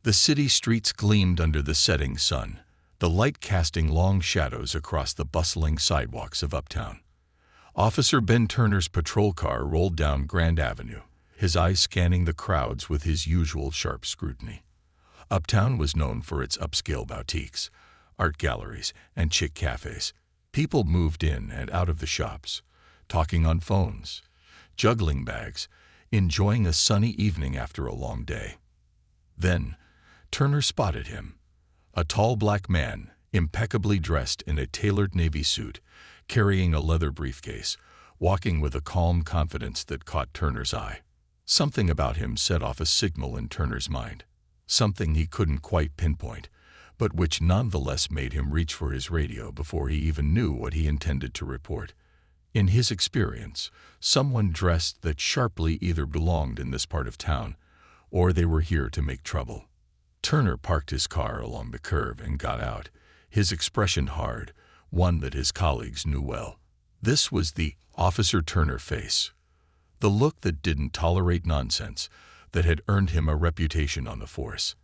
The city streets gleamed under the setting sun, the light casting long shadows across the bustling sidewalks of Uptown. Officer Ben Turner's patrol car rolled down Grand Avenue, his eyes scanning the crowds with his usual sharp scrutiny. Uptown was known for its upscale boutiques, art galleries, and chic cafes. People moved in and out of the shops, talking on phones, juggling bags, enjoying a sunny evening after a long day. Then, Turner spotted him, a tall black man, impeccably dressed in a tailored navy suit, carrying a leather briefcase, walking with a calm confidence that caught Turner's eye. Something about him set off a signal in Turner's mind, something he couldn't quite pinpoint, but which nonetheless made him reach for his radio before he even knew what he intended to report. In his experience, someone dressed that sharply either belonged in this part of town, or they were here to make trouble. Turner parked his car along the curb and got out, his expression hard, one that his colleagues knew well. This was the Officer Turner face, the look that didn't tolerate nonsense, that had earned him a reputation on the force.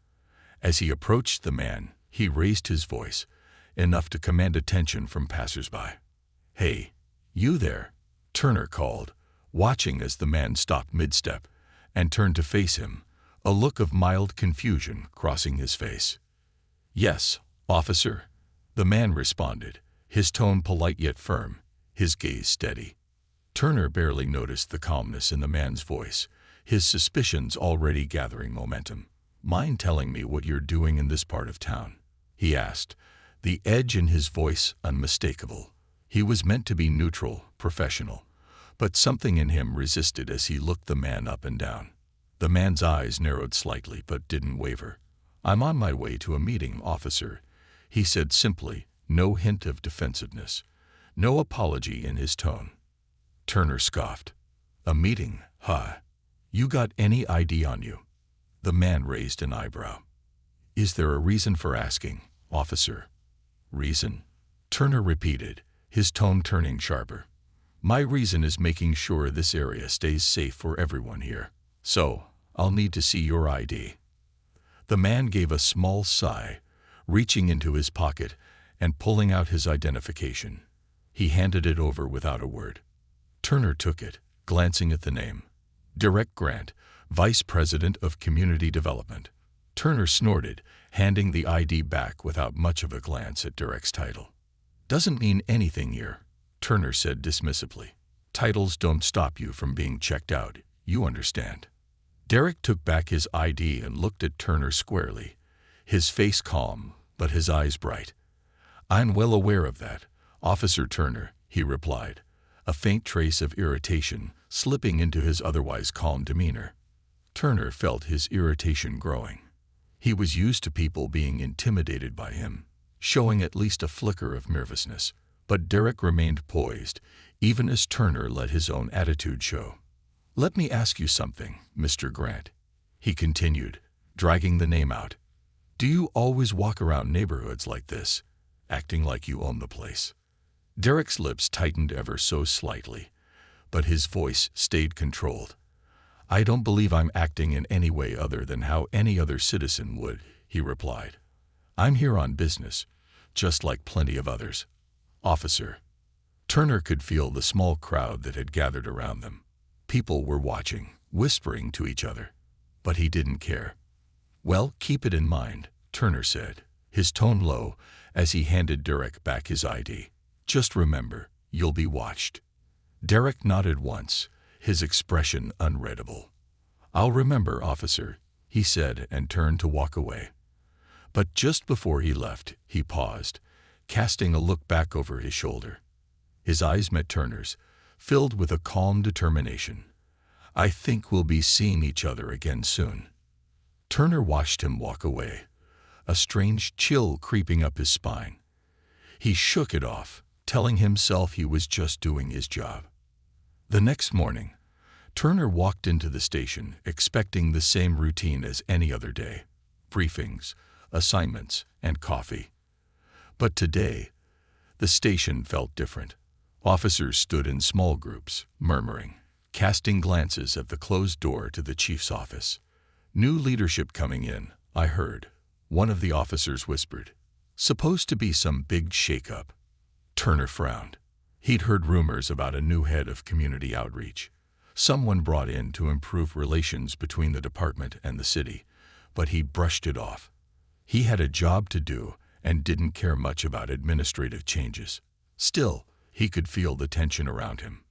As he approached the man, he raised his voice, enough to command attention from passers-by. "Hey, you there," Turner called, watching as the man stopped mid-step and turned to face him, a look of mild confusion crossing his face. "Yes, officer," the man responded, his tone polite yet firm, his gaze steady. Turner barely noticed the calmness in the man's voice, his suspicions already gathering momentum. "Mind telling me what you're doing in this part of town?" he asked, the edge in his voice unmistakable. He was meant to be neutral, professional, but something in him resisted as he looked the man up and down. The man's eyes narrowed slightly but didn't waver. "I'm on my way to a meeting, officer," he said simply, no hint of defensiveness, no apology in his tone. Turner scoffed. "A meeting, huh? You got any ID on you?" The man raised an eyebrow. "Is there a reason for asking, officer?" "Reason?" Turner repeated, his tone turning sharper. "My reason is making sure this area stays safe for everyone here. So, I'll need to see your ID." The man gave a small sigh, reaching into his pocket and pulling out his identification. He handed it over without a word. Turner took it, glancing at the name. Derek Grant, Vice President of Community Development. Turner snorted, handing the ID back without much of a glance at Derek's title. "Doesn't mean anything here," Turner said dismissively. "Titles don't stop you from being checked out, you understand." Derek took back his ID and looked at Turner squarely, his face calm, but his eyes bright. "I'm well aware of that, Officer Turner," he replied, a faint trace of irritation slipping into his otherwise calm demeanor. Turner felt his irritation growing. He was used to people being intimidated by him, showing at least a flicker of nervousness, but Derek remained poised, even as Turner let his own attitude show. "Let me ask you something, Mr. Grant," he continued, dragging the name out. "Do you always walk around neighborhoods like this, acting like you own the place?" Derek's lips tightened ever so slightly, but his voice stayed controlled. "I don't believe I'm acting in any way other than how any other citizen would," he replied. "I'm here on business, just like plenty of others, officer." Turner could feel the small crowd that had gathered around them. People were watching, whispering to each other, but he didn't care. "Well, keep it in mind," Turner said, his tone low, as he handed Derek back his ID. "Just remember, you'll be watched." Derek nodded once, his expression unreadable. "I'll remember, officer," he said and turned to walk away. But just before he left, he paused, casting a look back over his shoulder. His eyes met Turner's, filled with a calm determination. "I think we'll be seeing each other again soon." Turner watched him walk away, a strange chill creeping up his spine. He shook it off, telling himself he was just doing his job. The next morning, Turner walked into the station expecting the same routine as any other day: briefings, assignments, and coffee. But today, the station felt different. Officers stood in small groups, murmuring, casting glances at the closed door to the chief's office. New leadership coming in, I heard, one of the officers whispered. Supposed to be some big shake-up. Turner frowned. He'd heard rumors about a new head of community outreach, someone brought in to improve relations between the department and the city, but he brushed it off. He had a job to do and didn't care much about administrative changes. Still, he could feel the tension around him.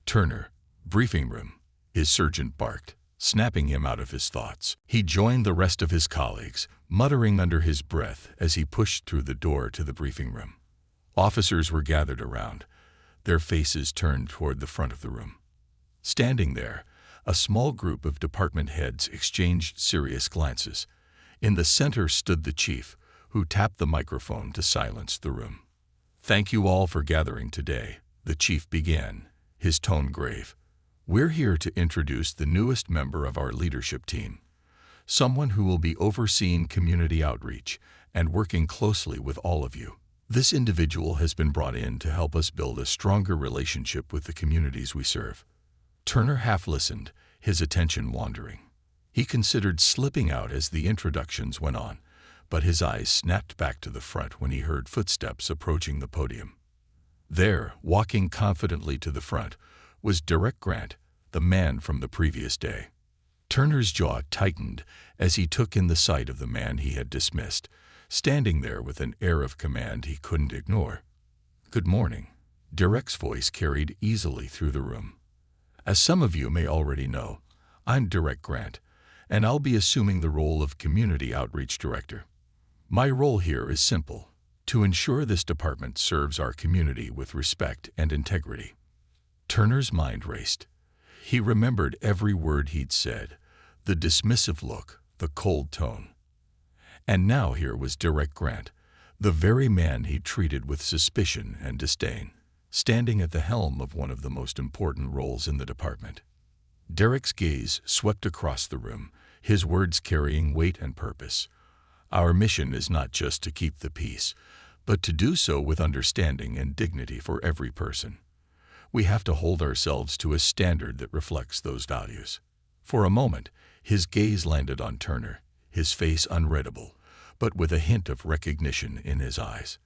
Turner, briefing room, his sergeant barked, snapping him out of his thoughts. He joined the rest of his colleagues, muttering under his breath as he pushed through the door to the briefing room. Officers were gathered around, their faces turned toward the front of the room. Standing there, a small group of department heads exchanged serious glances. In the center stood the chief, who tapped the microphone to silence the room. "Thank you all for gathering today," the chief began, his tone grave. "We're here to introduce the newest member of our leadership team, someone who will be overseeing community outreach and working closely with all of you. This individual has been brought in to help us build a stronger relationship with the communities we serve." Turner half listened, his attention wandering. He considered slipping out as the introductions went on, but his eyes snapped back to the front when he heard footsteps approaching the podium. There, walking confidently to the front, was Derek Grant, the man from the previous day. Turner's jaw tightened as he took in the sight of the man he had dismissed, standing there with an air of command he couldn't ignore. "Good morning," Derek's voice carried easily through the room. "As some of you may already know, I'm Derek Grant, and I'll be assuming the role of Community Outreach Director. My role here is simple: to ensure this department serves our community with respect and integrity." Turner's mind raced. He remembered every word he'd said, the dismissive look, the cold tone. And now here was Derek Grant, the very man he'd treated with suspicion and disdain, standing at the helm of one of the most important roles in the department. Derek's gaze swept across the room, his words carrying weight and purpose. "Our mission is not just to keep the peace, but to do so with understanding and dignity for every person. We have to hold ourselves to a standard that reflects those values." For a moment, his gaze landed on Turner, his face unreadable, but with a hint of recognition in his eyes.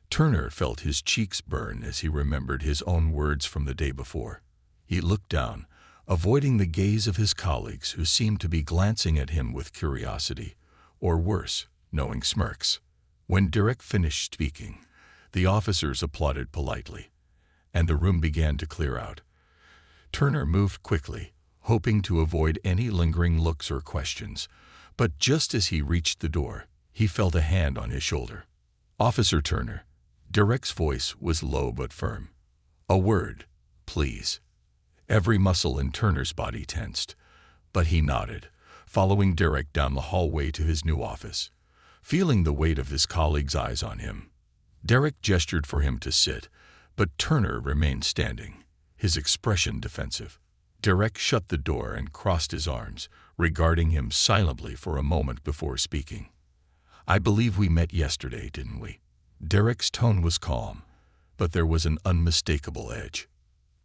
Turner felt his cheeks burn as he remembered his own words from the day before. He looked down, avoiding the gaze of his colleagues who seemed to be glancing at him with curiosity, or worse, knowing smirks. When Derek finished speaking, the officers applauded politely, and the room began to clear out. Turner moved quickly, hoping to avoid any lingering looks or questions, but just as he reached the door, he felt a hand on his shoulder. "Officer Turner," Derek's voice was low but firm. "A word, please." Every muscle in Turner's body tensed, but he nodded, following Derek down the hallway to his new office. Feeling the weight of his colleagues' eyes on him, Derek gestured for him to sit, but Turner remained standing, his expression defensive. Derek shut the door and crossed his arms, regarding him silently for a moment before speaking. "I believe we met yesterday, didn't we?" Derek's tone was calm, but there was an unmistakable edge.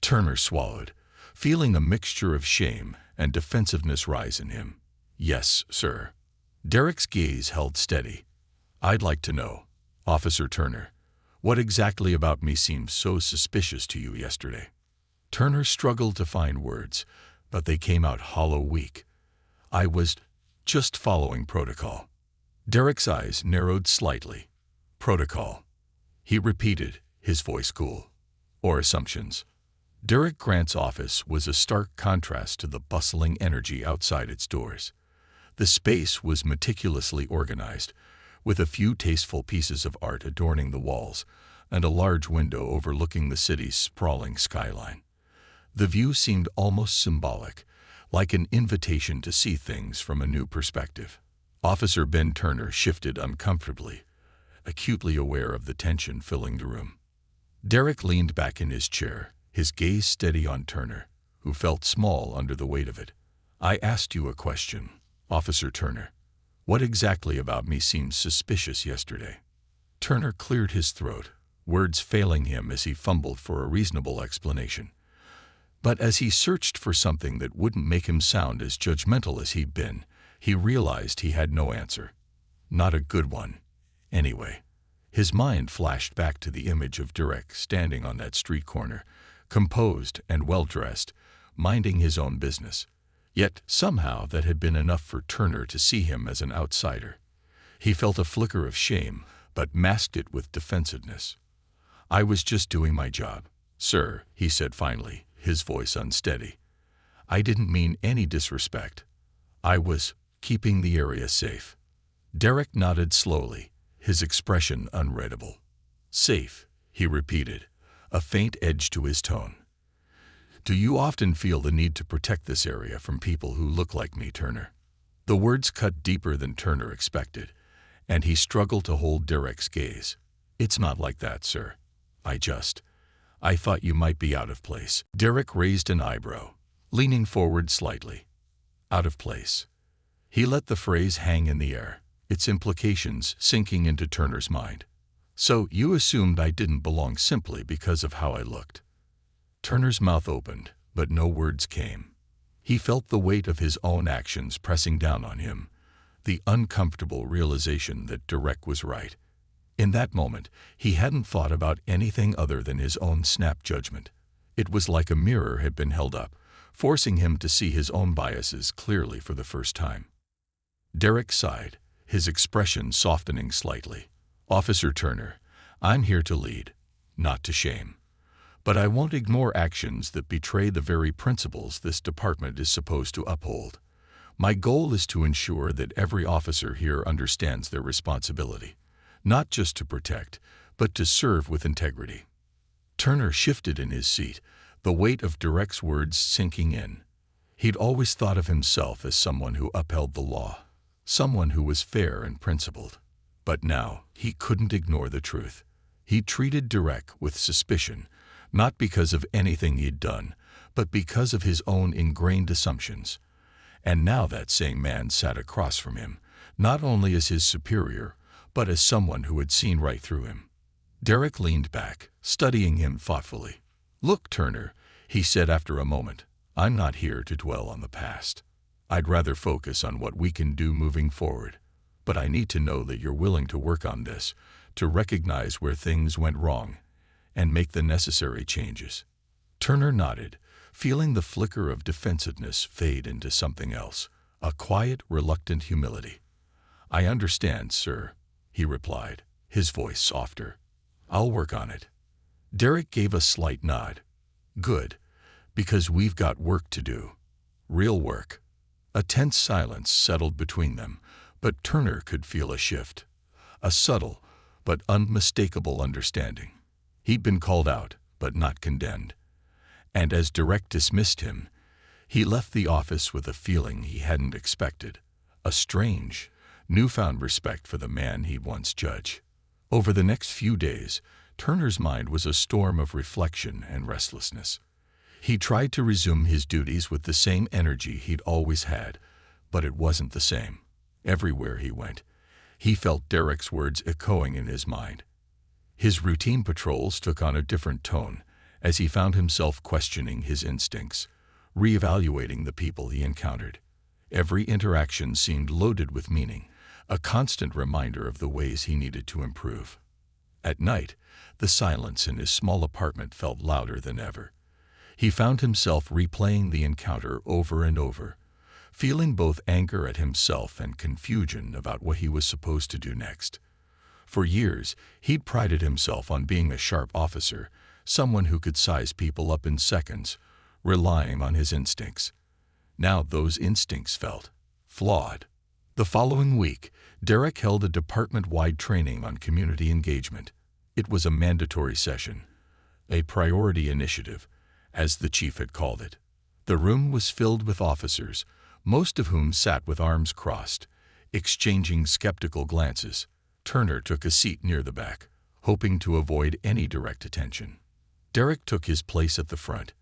Turner swallowed, feeling a mixture of shame and defensiveness rise in him. "Yes, sir." Derek's gaze held steady. "I'd like to know, Officer Turner, what exactly about me seemed so suspicious to you yesterday?" Turner struggled to find words, but they came out hollow, weak. "I was just following protocol." Derek's eyes narrowed slightly. "Protocol," he repeated, his voice cool. "Or assumptions?" Derek Grant's office was a stark contrast to the bustling energy outside its doors. The space was meticulously organized, with a few tasteful pieces of art adorning the walls and a large window overlooking the city's sprawling skyline. The view seemed almost symbolic, like an invitation to see things from a new perspective. Officer Ben Turner shifted uncomfortably, acutely aware of the tension filling the room. Derek leaned back in his chair, his gaze steady on Turner, who felt small under the weight of it. "I asked you a question, Officer Turner. What exactly about me seemed suspicious yesterday?" Turner cleared his throat, words failing him as he fumbled for a reasonable explanation. But as he searched for something that wouldn't make him sound as judgmental as he'd been, He realized he had no answer. Not a good one, anyway. His mind flashed back to the image of Derek standing on that street corner, composed and well-dressed, minding his own business. Yet somehow that had been enough for Turner to see him as an outsider. He felt a flicker of shame, but masked it with defensiveness. "I was just doing my job, sir," he said finally, his voice unsteady. "I didn't mean any disrespect. I was keeping the area safe." Derek nodded slowly, his expression unreadable. "Safe," he repeated, a faint edge to his tone. "Do you often feel the need to protect this area from people who look like me, Turner?" The words cut deeper than Turner expected, and he struggled to hold Derek's gaze. "It's not like that, sir. I thought you might be out of place." Derek raised an eyebrow, leaning forward slightly. Out of place. He let the phrase hang in the air, its implications sinking into Turner's mind. "So you assumed I didn't belong simply because of how I looked?" Turner's mouth opened, but no words came. He felt the weight of his own actions pressing down on him, the uncomfortable realization that Derek was right. In that moment, he hadn't thought about anything other than his own snap judgment. It was like a mirror had been held up, forcing him to see his own biases clearly for the first time. Derek sighed, his expression softening slightly. "Officer Turner, I'm here to lead, not to shame. But I won't ignore actions that betray the very principles this department is supposed to uphold. My goal is to ensure that every officer here understands their responsibility, not just to protect, but to serve with integrity." Turner shifted in his seat, the weight of Derek's words sinking in. He'd always thought of himself as someone who upheld the law, someone who was fair and principled. But now, he couldn't ignore the truth. He treated Derek with suspicion, not because of anything he'd done, but because of his own ingrained assumptions. And now that same man sat across from him, not only as his superior, but as someone who had seen right through him. Derek leaned back, studying him thoughtfully. "Look, Turner," he said after a moment, "I'm not here to dwell on the past. I'd rather focus on what we can do moving forward. But I need to know that you're willing to work on this, to recognize where things went wrong, and make the necessary changes." Turner nodded, feeling the flicker of defensiveness fade into something else, a quiet, reluctant humility. "I understand, sir," he replied, his voice softer. "I'll work on it." Derek gave a slight nod. "Good, because we've got work to do. Real work." A tense silence settled between them, but Turner could feel a shift, a subtle but unmistakable understanding. He'd been called out, but not condemned. And as Derek dismissed him, he left the office with a feeling he hadn't expected, a strange, newfound respect for the man he'd once judged. Over the next few days, Turner's mind was a storm of reflection and restlessness. He tried to resume his duties with the same energy he'd always had, but it wasn't the same. Everywhere he went, he felt Derek's words echoing in his mind. His routine patrols took on a different tone as he found himself questioning his instincts, reevaluating the people he encountered. Every interaction seemed loaded with meaning, a constant reminder of the ways he needed to improve. At night, the silence in his small apartment felt louder than ever. He found himself replaying the encounter over and over, feeling both anger at himself and confusion about what he was supposed to do next. For years, he'd prided himself on being a sharp officer, someone who could size people up in seconds, relying on his instincts. Now those instincts felt flawed. The following week, Derek held a department-wide training on community engagement. It was a mandatory session, a priority initiative, as the chief had called it. The room was filled with officers, most of whom sat with arms crossed, exchanging skeptical glances. Turner took a seat near the back, hoping to avoid any direct attention. Derek took his place at the front,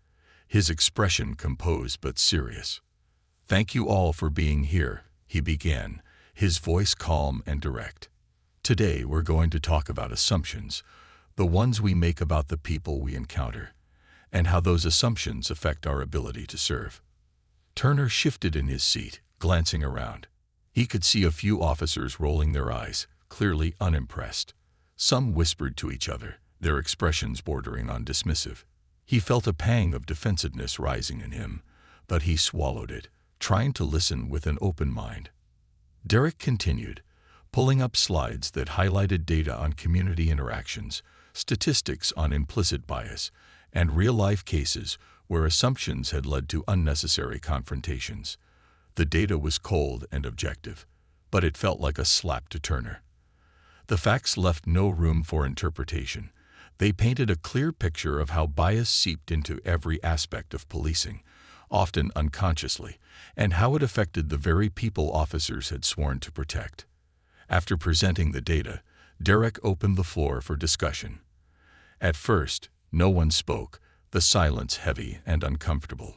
his expression composed but serious. "Thank you all for being here," he began, his voice calm and direct. "Today we're going to talk about assumptions, the ones we make about the people we encounter, and how those assumptions affect our ability to serve." Turner shifted in his seat, glancing around. He could see a few officers rolling their eyes, clearly unimpressed. Some whispered to each other, their expressions bordering on dismissive. He felt a pang of defensiveness rising in him, but he swallowed it, trying to listen with an open mind. Derek continued, pulling up slides that highlighted data on community interactions, statistics on implicit bias, and real-life cases where assumptions had led to unnecessary confrontations. The data was cold and objective, but it felt like a slap to Turner. The facts left no room for interpretation. They painted a clear picture of how bias seeped into every aspect of policing, often unconsciously, and how it affected the very people officers had sworn to protect. After presenting the data, Derek opened the floor for discussion. At first, no one spoke, the silence heavy and uncomfortable.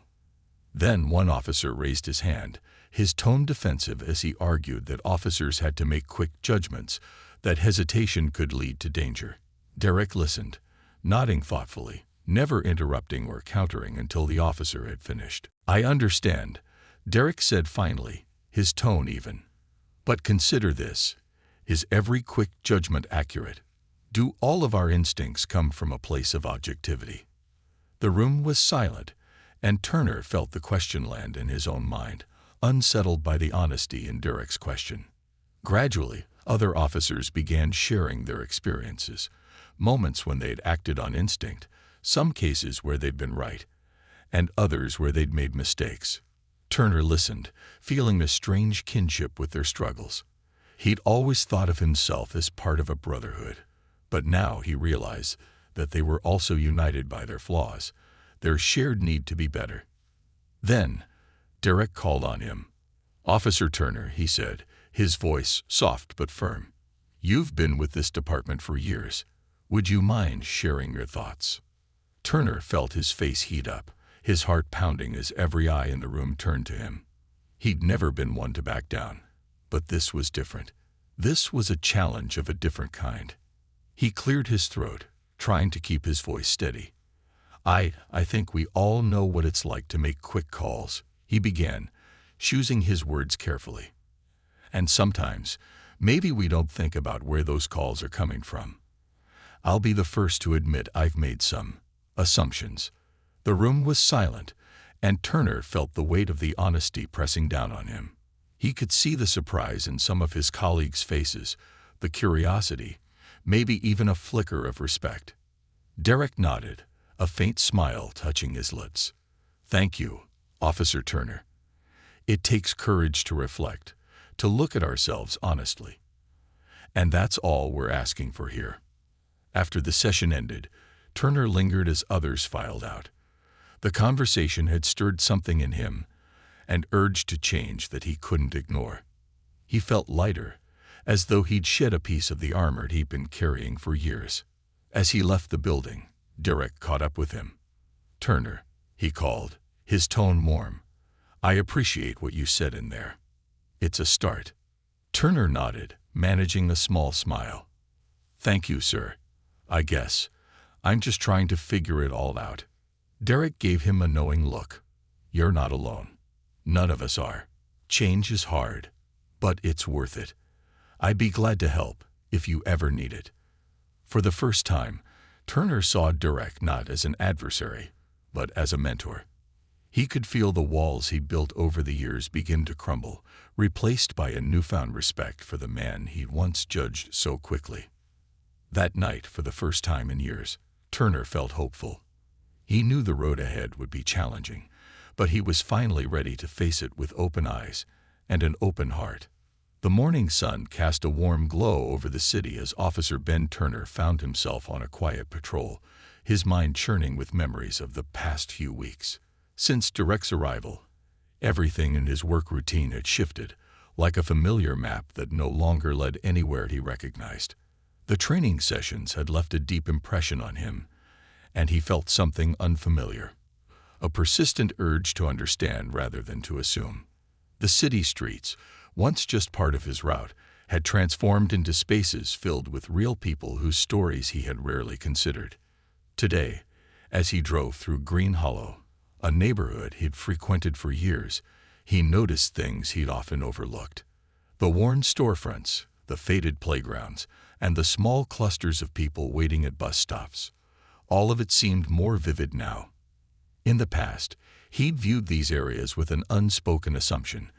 Then one officer raised his hand, his tone defensive as he argued that officers had to make quick judgments, that hesitation could lead to danger. Derek listened, nodding thoughtfully, never interrupting or countering until the officer had finished. "I understand," Derek said finally, his tone even. "But consider this. Is every quick judgment accurate? Do all of our instincts come from a place of objectivity?" The room was silent, and Turner felt the question land in his own mind, unsettled by the honesty in Derek's question. Gradually, other officers began sharing their experiences, moments when they'd acted on instinct, some cases where they'd been right, and others where they'd made mistakes. Turner listened, feeling a strange kinship with their struggles. He'd always thought of himself as part of a brotherhood, but now he realized that they were also united by their flaws, their shared need to be better. Then, Derek called on him. "Officer Turner," he said, his voice soft but firm. "You've been with this department for years. Would you mind sharing your thoughts?" Turner felt his face heat up, his heart pounding as every eye in the room turned to him. He'd never been one to back down, but this was different. This was a challenge of a different kind. He cleared his throat, trying to keep his voice steady. I think we all know what it's like to make quick calls," he began, choosing his words carefully. "And sometimes, maybe we don't think about where those calls are coming from. I'll be the first to admit I've made some assumptions." The room was silent, and Turner felt the weight of the honesty pressing down on him. He could see the surprise in some of his colleagues' faces, the curiosity, maybe even a flicker of respect. Derek nodded, a faint smile touching his lips. "Thank you, Officer Turner. It takes courage to reflect, to look at ourselves honestly. And that's all we're asking for here." After the session ended, Turner lingered as others filed out. The conversation had stirred something in him, an urge to change that he couldn't ignore. He felt lighter, as though he'd shed a piece of the armor he'd been carrying for years. As he left the building, Derek caught up with him. "Turner," he called, his tone warm. "I appreciate what you said in there. It's a start." Turner nodded, managing a small smile. "Thank you, sir. I guess I'm just trying to figure it all out." Derek gave him a knowing look. "You're not alone. None of us are. Change is hard, but it's worth it. I'd be glad to help if you ever need it." For the first time, Turner saw Derek not as an adversary, but as a mentor. He could feel the walls he'd built over the years begin to crumble, replaced by a newfound respect for the man he'd once judged so quickly. That night, for the first time in years, Turner felt hopeful. He knew the road ahead would be challenging, but he was finally ready to face it with open eyes and an open heart. The morning sun cast a warm glow over the city as Officer Ben Turner found himself on a quiet patrol, his mind churning with memories of the past few weeks. Since Derek's arrival, everything in his work routine had shifted, like a familiar map that no longer led anywhere he recognized. The training sessions had left a deep impression on him, and he felt something unfamiliar, a persistent urge to understand rather than to assume. The city streets, once just part of his route, had transformed into spaces filled with real people whose stories he had rarely considered. Today, as he drove through Green Hollow, a neighborhood he'd frequented for years, he noticed things he'd often overlooked. The worn storefronts, the faded playgrounds, and the small clusters of people waiting at bus stops. All of it seemed more vivid now. In the past, he'd viewed these areas with an unspoken assumption,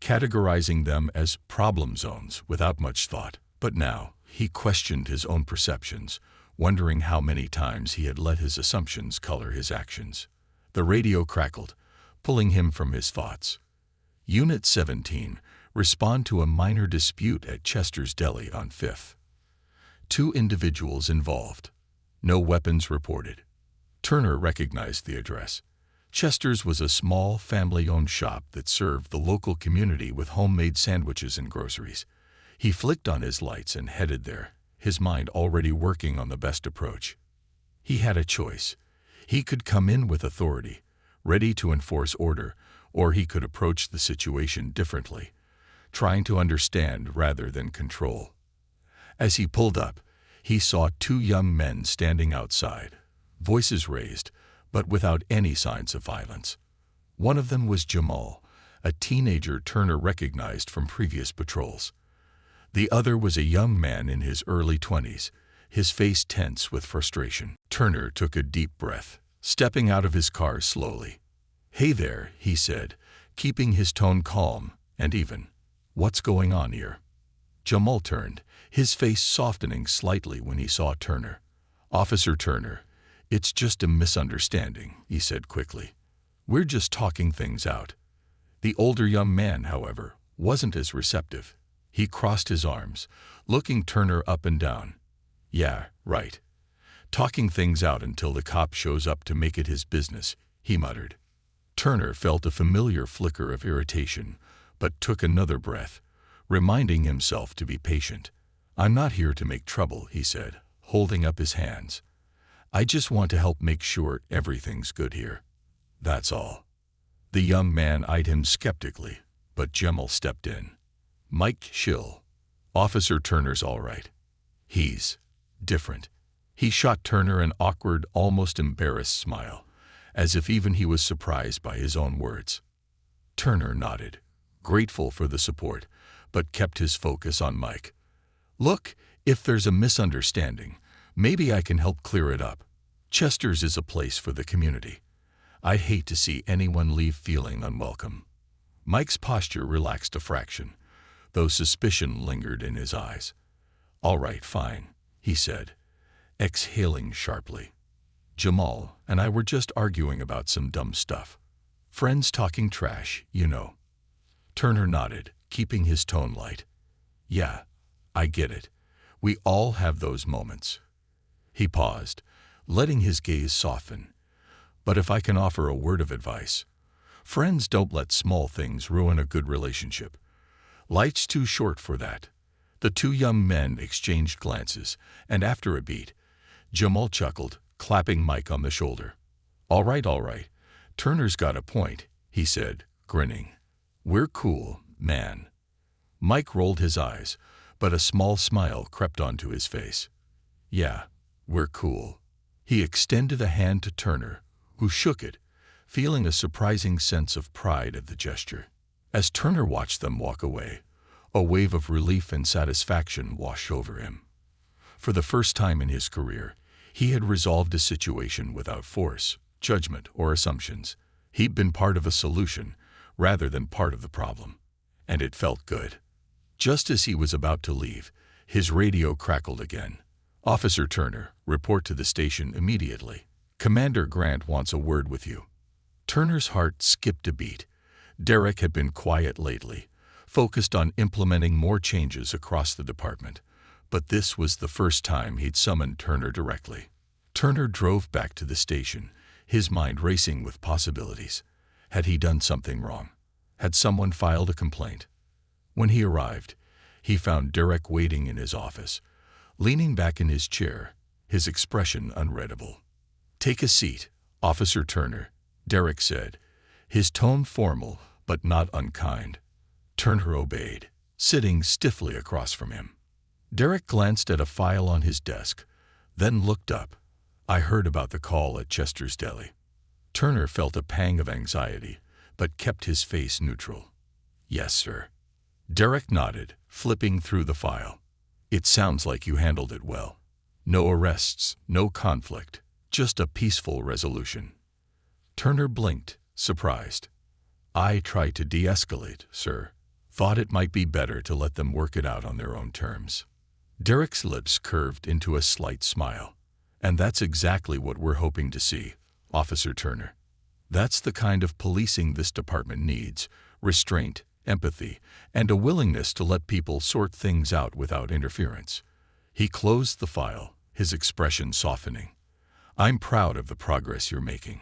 categorizing them as problem zones without much thought. But now, he questioned his own perceptions, wondering how many times he had let his assumptions color his actions. The radio crackled, pulling him from his thoughts. Unit 17, respond to a minor dispute at Chester's Deli on 5th. 2 individuals involved. No weapons reported. Turner recognized the address. Chester's was a small, family-owned shop that served the local community with homemade sandwiches and groceries. He flicked on his lights and headed there, his mind already working on the best approach. He had a choice. He could come in with authority, ready to enforce order, or he could approach the situation differently, trying to understand rather than control. As he pulled up, he saw 2 young men standing outside, voices raised, but without any signs of violence. One of them was Jamal, a teenager Turner recognized from previous patrols. The other was a young man in his early 20s, his face tense with frustration. Turner took a deep breath, stepping out of his car slowly. "Hey there," he said, keeping his tone calm and even. "What's going on here?" Jamal turned, his face softening slightly when he saw Turner. "Officer Turner, it's just a misunderstanding," he said quickly. "We're just talking things out." The older young man, however, wasn't as receptive. He crossed his arms, looking Turner up and down. "Yeah, right. Talking things out until the cop shows up to make it his business," he muttered. Turner felt a familiar flicker of irritation, but took another breath, reminding himself to be patient. "I'm not here to make trouble," he said, holding up his hands. "I just want to help make sure everything's good here. That's all." The young man eyed him skeptically, but Jamal stepped in. "Mike, chill. Officer Turner's all right. He's different." He shot Turner an awkward, almost embarrassed smile, as if even he was surprised by his own words. Turner nodded, grateful for the support, but kept his focus on Mike. "Look, if there's a misunderstanding, maybe I can help clear it up. Chester's is a place for the community. I'd hate to see anyone leave feeling unwelcome." Mike's posture relaxed a fraction, though suspicion lingered in his eyes. "All right, fine," he said, exhaling sharply. "Jamal and I were just arguing about some dumb stuff. Friends talking trash, you know." Turner nodded, keeping his tone light. "Yeah, I get it. We all have those moments." He paused, letting his gaze soften. "But if I can offer a word of advice, friends don't let small things ruin a good relationship. Life's too short for that." The 2 young men exchanged glances, and after a beat, Jamal chuckled, clapping Mike on the shoulder. All right. Turner's got a point," he said, grinning. "We're cool, man." Mike rolled his eyes, but a small smile crept onto his face. "Yeah, we're cool." He extended a hand to Turner, who shook it, feeling a surprising sense of pride at the gesture. As Turner watched them walk away, a wave of relief and satisfaction washed over him. For the first time in his career, he had resolved a situation without force, judgment, or assumptions. He'd been part of a solution rather than part of the problem, and it felt good. Just as he was about to leave, his radio crackled again. "Officer Turner, report to the station immediately. Commander Grant wants a word with you." Turner's heart skipped a beat. Derek had been quiet lately, focused on implementing more changes across the department, but this was the first time he'd summoned Turner directly. Turner drove back to the station, his mind racing with possibilities. Had he done something wrong? Had someone filed a complaint? When he arrived, he found Derek waiting in his office, leaning back in his chair, his expression unreadable. "Take a seat, Officer Turner," Derek said, his tone formal but not unkind. Turner obeyed, sitting stiffly across from him. Derek glanced at a file on his desk, then looked up. "I heard about the call at Chester's Deli." Turner felt a pang of anxiety, but kept his face neutral. "Yes, sir." Derek nodded, flipping through the file. It sounds like you handled it well. No arrests, no conflict, just a peaceful resolution. Turner blinked, surprised. I tried to de-escalate, sir. Thought it might be better to let them work it out on their own terms. Derek's lips curved into a slight smile. And that's exactly what we're hoping to see, Officer Turner. That's the kind of policing this department needs: restraint, empathy, and a willingness to let people sort things out without interference. He closed the file, his expression softening. I'm proud of the progress you're making.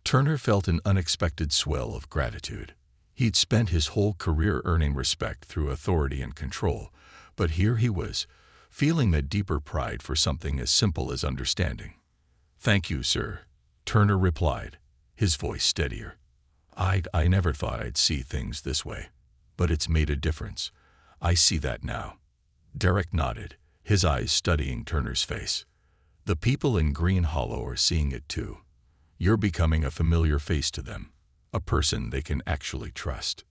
Turner felt an unexpected swell of gratitude. He'd spent his whole career earning respect through authority and control, but here he was, feeling a deeper pride for something as simple as understanding. Thank you, sir, Turner replied, his voice steadier. I never thought I'd see things this way, but it's made a difference. I see that now. Derek nodded, his eyes studying Turner's face. The people in Green Hollow are seeing it too. You're becoming a familiar face to them, a person they can actually trust.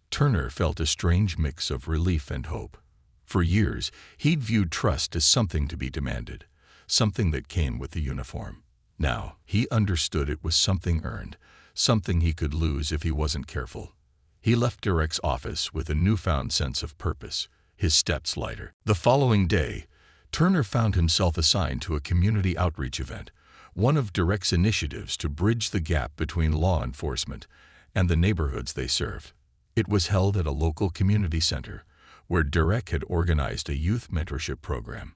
Turner felt a strange mix of relief and hope. For years, he'd viewed trust as something to be demanded, something that came with the uniform. Now, he understood it was something earned, something he could lose if he wasn't careful. He left Derek's office with a newfound sense of purpose, his steps lighter. The following day, Turner found himself assigned to a community outreach event, one of Derek's initiatives to bridge the gap between law enforcement and the neighborhoods they served. It was held at a local community center, where Derek had organized a youth mentorship program.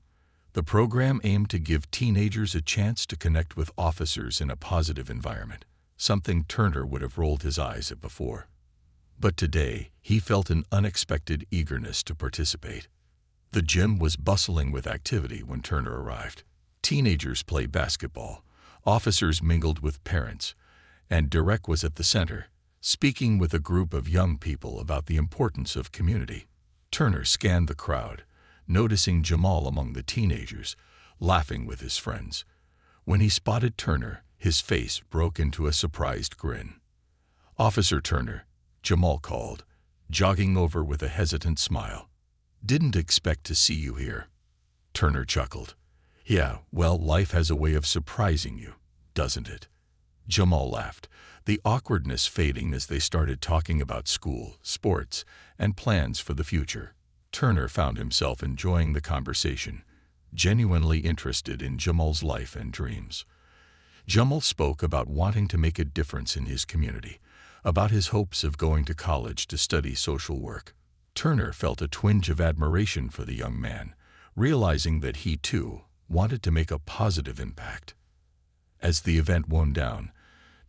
The program aimed to give teenagers a chance to connect with officers in a positive environment, something Turner would have rolled his eyes at before. But today, he felt an unexpected eagerness to participate. The gym was bustling with activity when Turner arrived. Teenagers played basketball, officers mingled with parents, and Derek was at the center, speaking with a group of young people about the importance of community. Turner scanned the crowd, noticing Jamal among the teenagers, laughing with his friends. When he spotted Turner, his face broke into a surprised grin. "Officer Turner," Jamal called, jogging over with a hesitant smile. "Didn't expect to see you here." Turner chuckled. "Yeah, well, life has a way of surprising you, doesn't it?" Jamal laughed, the awkwardness fading as they started talking about school, sports, and plans for the future. Turner found himself enjoying the conversation, genuinely interested in Jamal's life and dreams. Jamal spoke about wanting to make a difference in his community, about his hopes of going to college to study social work. Turner felt a twinge of admiration for the young man, realizing that he, too, wanted to make a positive impact. As the event wound down,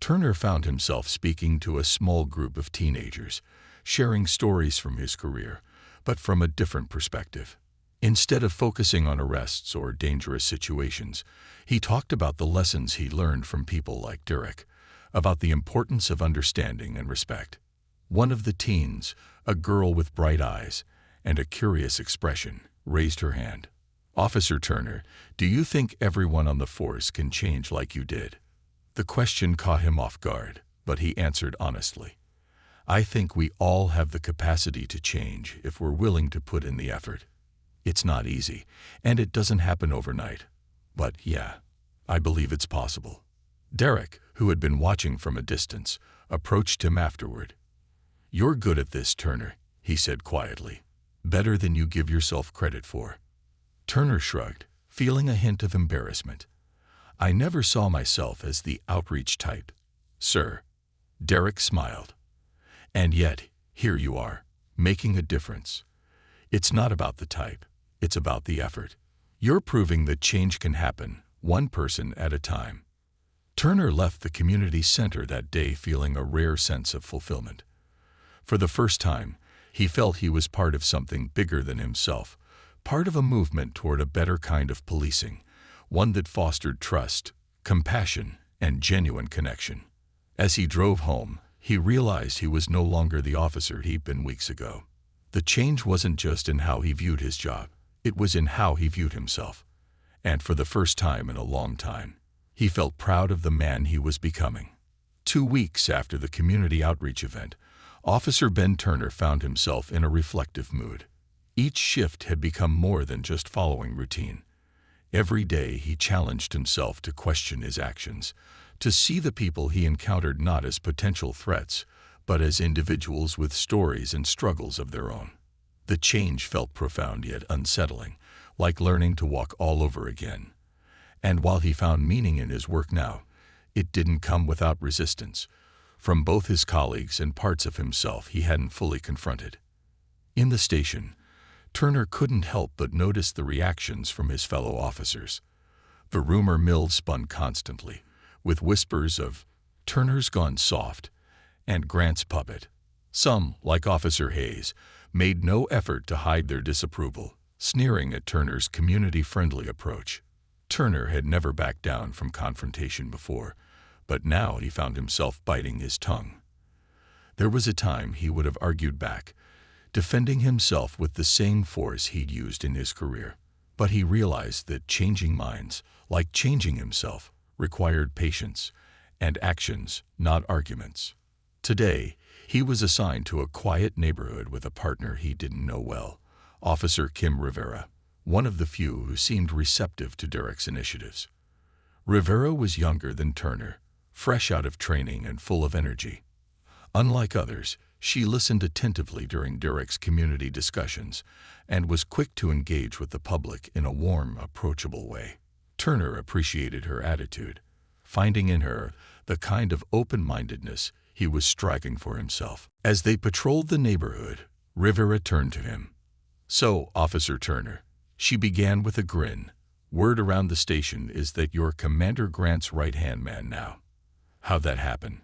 Turner found himself speaking to a small group of teenagers, sharing stories from his career, but from a different perspective. Instead of focusing on arrests or dangerous situations, he talked about the lessons he learned from people like Derek, about the importance of understanding and respect. One of the teens, a girl with bright eyes and a curious expression, raised her hand. "Officer Turner, do you think everyone on the force can change like you did?" The question caught him off guard, but he answered honestly. "I think we all have the capacity to change if we're willing to put in the effort. It's not easy, and it doesn't happen overnight. But yeah, I believe it's possible." Derek, who had been watching from a distance, approached him afterward. "You're good at this, Turner," he said quietly. "Better than you give yourself credit for." Turner shrugged, feeling a hint of embarrassment. "I never saw myself as the outreach type, sir." Derek smiled. "And yet, here you are, making a difference. It's not about the type, it's about the effort. You're proving that change can happen, one person at a time." Turner left the community center that day feeling a rare sense of fulfillment. For the first time, he felt he was part of something bigger than himself, part of a movement toward a better kind of policing, one that fostered trust, compassion, and genuine connection. As he drove home, he realized he was no longer the officer he'd been weeks ago. The change wasn't just in how he viewed his job, it was in how he viewed himself. And for the first time in a long time, he felt proud of the man he was becoming. 2 weeks after the community outreach event, Officer Ben Turner found himself in a reflective mood. Each shift had become more than just following routine. Every day he challenged himself to question his actions, to see the people he encountered not as potential threats, but as individuals with stories and struggles of their own. The change felt profound yet unsettling, like learning to walk all over again. And while he found meaning in his work now, it didn't come without resistance, from both his colleagues and parts of himself he hadn't fully confronted. In the station, Turner couldn't help but notice the reactions from his fellow officers. The rumor mill spun constantly, with whispers of "Turner's gone soft" and "Grant's puppet." Some, like Officer Hayes, made no effort to hide their disapproval, sneering at Turner's community-friendly approach. Turner had never backed down from confrontation before, but now he found himself biting his tongue. There was a time he would have argued back, defending himself with the same force he'd used in his career. But he realized that changing minds, like changing himself, required patience and actions, not arguments. Today, he was assigned to a quiet neighborhood with a partner he didn't know well, Officer Kim Rivera, one of the few who seemed receptive to Derek's initiatives. Rivera was younger than Turner, fresh out of training and full of energy. Unlike others, she listened attentively during Derek's community discussions and was quick to engage with the public in a warm, approachable way. Turner appreciated her attitude, finding in her the kind of open-mindedness he was striving for himself. As they patrolled the neighborhood, Rivera turned to him. "So, Officer Turner," she began with a grin, "word around the station is that you're Commander Grant's right-hand man now. How'd that happen?"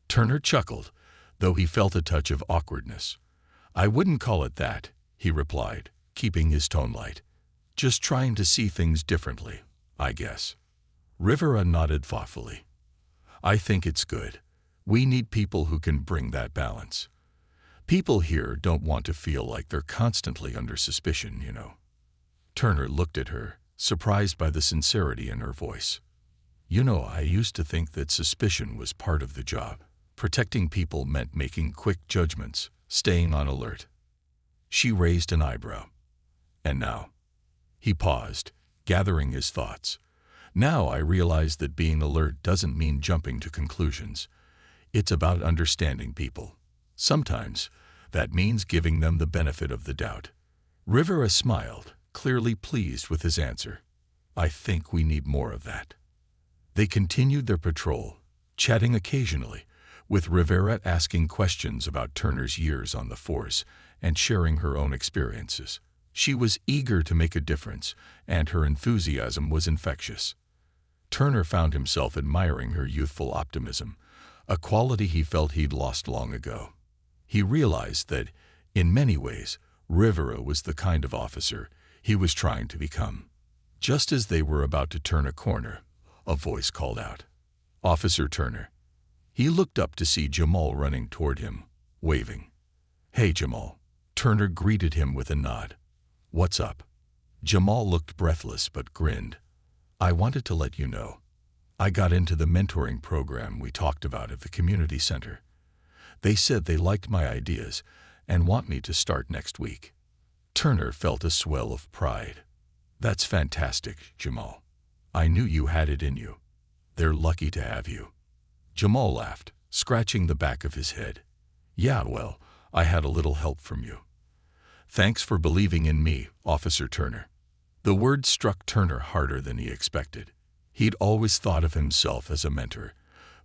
Turner chuckled, though he felt a touch of awkwardness. "I wouldn't call it that," he replied, keeping his tone light. "Just trying to see things differently, I guess." Rivera nodded thoughtfully. "I think it's good. We need people who can bring that balance. People here don't want to feel like they're constantly under suspicion, you know." Turner looked at her, surprised by the sincerity in her voice. "You know, I used to think that suspicion was part of the job. Protecting people meant making quick judgments, staying on alert." She raised an eyebrow. "And now?" He paused, gathering his thoughts. "Now I realize that being alert doesn't mean jumping to conclusions. It's about understanding people. Sometimes that means giving them the benefit of the doubt." Rivera smiled, clearly pleased with his answer. "I think we need more of that." They continued their patrol, chatting occasionally, with Rivera asking questions about Turner's years on the force and sharing her own experiences. She was eager to make a difference, and her enthusiasm was infectious. Turner found himself admiring her youthful optimism, a quality he felt he'd lost long ago. He realized that, in many ways, Rivera was the kind of officer he was trying to become. Just as they were about to turn a corner, a voice called out, "Officer Turner." He looked up to see Jamal running toward him, waving. "Hey, Jamal." Turner greeted him with a nod. "What's up?" Jamal looked breathless but grinned. "I wanted to let you know. I got into the mentoring program we talked about at the community center. They said they liked my ideas and want me to start next week." Turner felt a swell of pride. "That's fantastic, Jamal. I knew you had it in you. They're lucky to have you." Jamal laughed, scratching the back of his head. "Yeah, well, I had a little help from you." "Thanks for believing in me, Officer Turner." The word struck Turner harder than he expected. He'd always thought of himself as a mentor,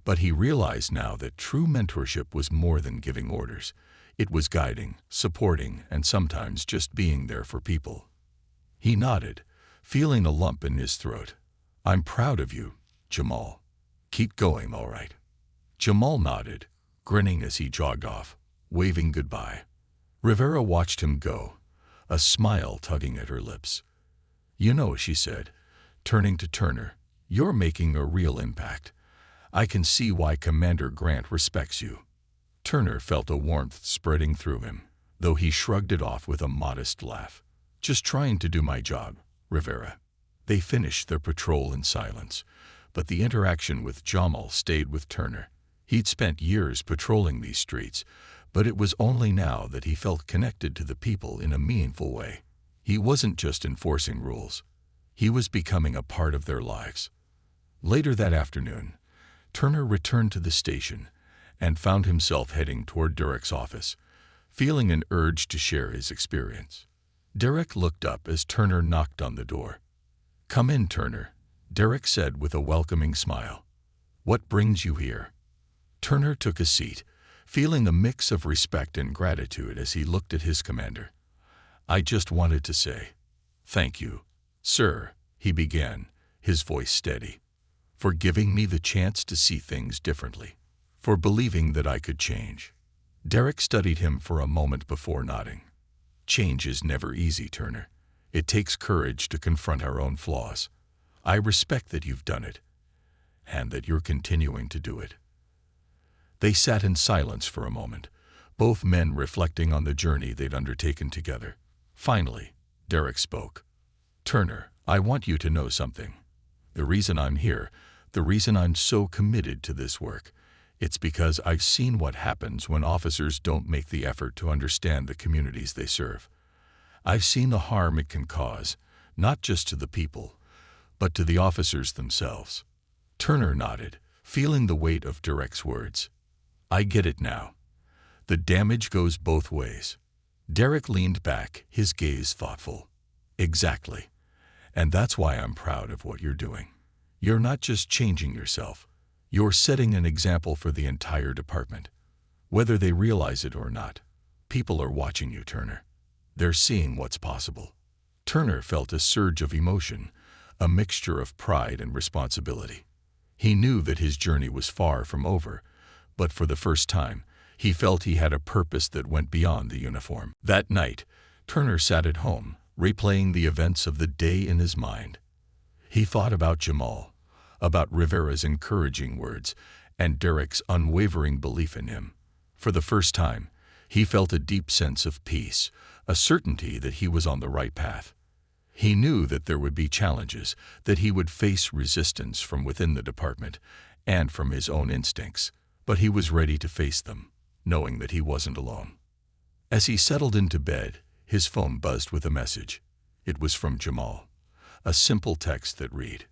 but he realized now that true mentorship was more than giving orders. It was guiding, supporting, and sometimes just being there for people. He nodded, feeling a lump in his throat. "I'm proud of you, Jamal. Keep going, all right." Jamal nodded, grinning as he jogged off, waving goodbye. Rivera watched him go, a smile tugging at her lips. "You know," she said, turning to Turner, "you're making a real impact. I can see why Commander Grant respects you." Turner felt a warmth spreading through him, though he shrugged it off with a modest laugh. "Just trying to do my job, Rivera." They finished their patrol in silence, but the interaction with Jamal stayed with Turner. He'd spent years patrolling these streets, But it was only now that he felt connected to the people in a meaningful way. He wasn't just enforcing rules. He was becoming a part of their lives. Later that afternoon, Turner returned to the station and found himself heading toward Derek's office, feeling an urge to share his experience. Derek looked up as Turner knocked on the door. "Come in, Turner," Derek said with a welcoming smile. "What brings you here?" Turner took a seat, feeling a mix of respect and gratitude as he looked at his commander. "I just wanted to say, thank you, sir," he began, his voice steady, "for giving me the chance to see things differently, for believing that I could change." Derek studied him for a moment before nodding. "Change is never easy, Turner. It takes courage to confront our own flaws. I respect that you've done it, and that you're continuing to do it." They sat in silence for a moment, both men reflecting on the journey they'd undertaken together. Finally, Derek spoke. "Turner, I want you to know something. The reason I'm here, the reason I'm so committed to this work, it's because I've seen what happens when officers don't make the effort to understand the communities they serve. I've seen the harm it can cause, not just to the people, but to the officers themselves." Turner nodded, feeling the weight of Derek's words. "I get it now. The damage goes both ways." Derek leaned back, his gaze thoughtful. "Exactly. And that's why I'm proud of what you're doing. You're not just changing yourself. You're setting an example for the entire department. Whether they realize it or not, people are watching you, Turner. They're seeing what's possible." Turner felt a surge of emotion, a mixture of pride and responsibility. He knew that his journey was far from over, but for the first time, he felt he had a purpose that went beyond the uniform. That night, Turner sat at home, replaying the events of the day in his mind. He thought about Jamal, about Rivera's encouraging words, and Derek's unwavering belief in him. For the first time, he felt a deep sense of peace, a certainty that he was on the right path. He knew that there would be challenges, that he would face resistance from within the department and from his own instincts, but he was ready to face them, knowing that he wasn't alone. As he settled into bed, his phone buzzed with a message. It was from Jamal, a simple text that read,